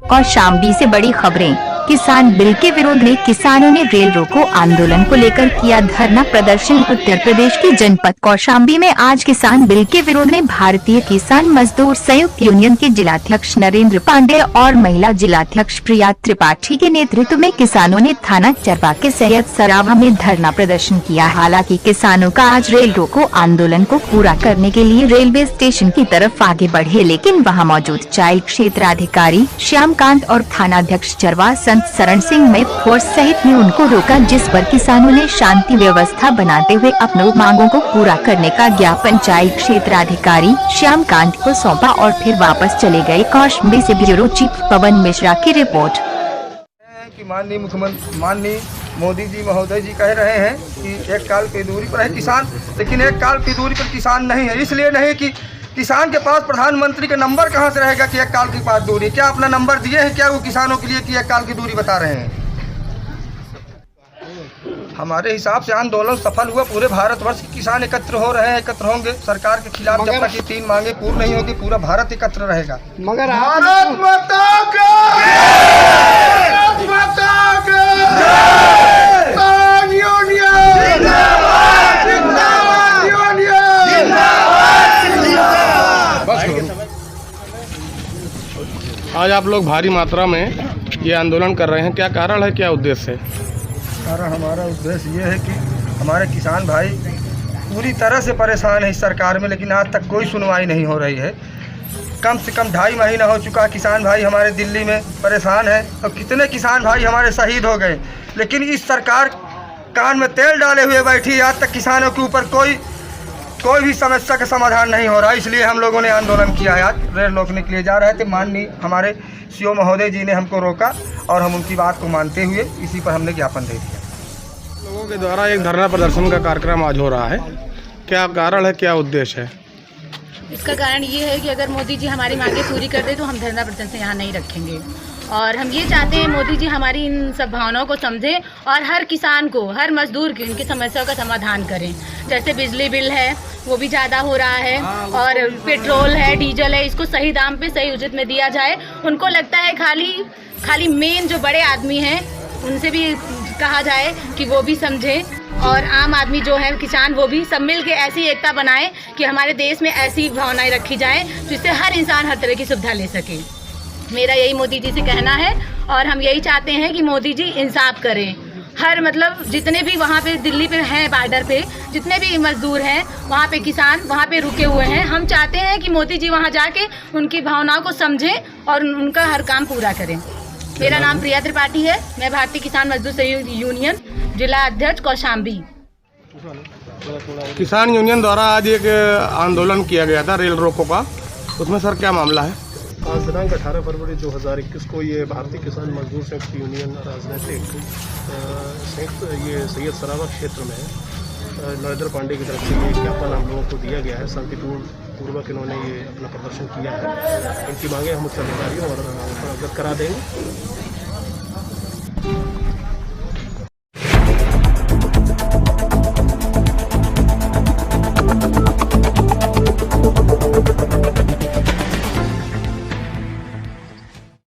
कौशाम्बी से बड़ी खबरें। किसान बिल के विरोध में किसानों ने रेल रोको आंदोलन को लेकर किया धरना प्रदर्शन। उत्तर प्रदेश के जनपद कौशाम्बी में आज किसान बिल के विरोध में भारतीय किसान मजदूर संयुक्त यूनियन के जिलाध्यक्ष नरेंद्र पांडे और महिला जिलाध्यक्ष प्रिया त्रिपाठी के नेतृत्व में किसानों ने थाना चरवा के सैयद सरावा में धरना प्रदर्शन किया। हालांकि किसानों का आज रेल रोको आंदोलन को पूरा करने के लिए रेलवे स्टेशन की तरफ आगे बढ़े, लेकिन वहां मौजूद चाइल्ड क्षेत्राधिकारी श्यामकांत और थानाध्यक्ष चरवा शरण सिंह मैथोर सहित ने उनको रोका, जिस पर किसानों ने शांति व्यवस्था बनाते हुए अपनी मांगों को पूरा करने का ज्ञापन चाइल्ड क्षेत्राधिकारी श्यामकांत को सौंपा और फिर वापस चले गए। कौशाम्बी से ब्यूरो चीफ पवन मिश्रा की रिपोर्ट। कि माननीय मुख्यमंत्री माननीय मोदी जी महोदय जी कह रहे हैं कि एक काल की दूरी पर है किसान, लेकिन एक काल की दूरी पर किसान नहीं है। इसलिए नहीं कि किसान के पास प्रधानमंत्री का नंबर कहां से रहेगा कि एक काल की पास दूरी। क्या अपना नंबर दिए हैं क्या वो किसानों के लिए कि एक काल की दूरी बता रहे हैं? हमारे हिसाब से आंदोलन सफल हुआ। पूरे भारतवर्ष के किसान एकत्र हो रहे हैं, एकत्र होंगे सरकार के खिलाफ। जब तक ये 3 मांगे पूर्ण नहीं होगी पूरा भारत एकत्र रहेगा। मगर भारत माता का आज आप लोग भारी मात्रा में ये आंदोलन कर रहे हैं, क्या कारण है, क्या उद्देश्य है? कारण हमारा उद्देश्य ये है कि हमारे किसान भाई पूरी तरह से परेशान है इस सरकार में, लेकिन आज तक कोई सुनवाई नहीं हो रही है। कम से कम 2.5 महीना हो चुका किसान भाई हमारे दिल्ली में परेशान है और कितने किसान भाई हमारे शहीद हो गए, लेकिन इस सरकार कान में तेल डाले हुए बैठी। आज तक किसानों के ऊपर कोई भी समस्या का समाधान नहीं हो रहा। इसलिए हम लोगों ने आंदोलन किया है। आज रेल रोकने के लिए जा रहे थे, माननीय हमारे सीओ महोदय जी ने हमको रोका और हम उनकी बात को मानते हुए इसी पर हमने ज्ञापन दे दिया। लोगों के द्वारा एक धरना प्रदर्शन का कार्यक्रम आज हो रहा है, क्या कारण है, क्या उद्देश्य है? इसका कारण ये है कि अगर मोदी जी हमारी मांगे पूरी कर दे तो हम धरना प्रदर्शन यहाँ नहीं रखेंगे। और हम ये चाहते हैं मोदी जी हमारी इन सब भावनाओं को समझें और हर किसान को, हर मजदूर की उनकी समस्याओं का समाधान करें। जैसे बिजली बिल है वो भी ज़्यादा हो रहा है और पेट्रोल है, डीजल है, इसको सही दाम पे सही उचित में दिया जाए। उनको लगता है खाली मेन जो बड़े आदमी हैं उनसे भी कहा जाए कि वो भी समझें, और आम आदमी जो है किसान वो भी सब मिल के ऐसी एकता बनाए कि हमारे देश में ऐसी भावनाएं रखी जाएं जिससे हर इंसान हर तरह की सुविधा ले सके। मेरा यही मोदी जी से कहना है और हम यही चाहते हैं कि मोदी जी इंसाफ करें। हर मतलब जितने भी वहाँ पे दिल्ली पे हैं बॉर्डर पे, जितने भी मजदूर हैं वहाँ पे, किसान वहाँ पे रुके हुए हैं, हम चाहते हैं कि मोदी जी वहाँ जाके उनकी भावनाओं को समझें और उनका हर काम पूरा करें। मेरा नाम प्रिया त्रिपाठी है, मैं भारतीय किसान मजदूर संयुक्त यूनियन जिला अध्यक्ष कौशाम्बी। किसान यूनियन द्वारा आज एक आंदोलन किया गया था रेल रोको का, उसमें सर क्या मामला है? आज दिनांक 18 फरवरी 2021 को ये भारतीय किसान मजदूर संयुक्त यूनियन राजनीतिक संयुक्त ये सैयद सरावा क्षेत्र में नरेंद्र पांडे की तरफ से ये ज्ञापन हम लोगों को दिया गया है। शांतिपूर्वक इन्होंने ये अपना प्रदर्शन किया है। इनकी मांगे हम उच्च अधिकारियों और अवगत करा देंगे।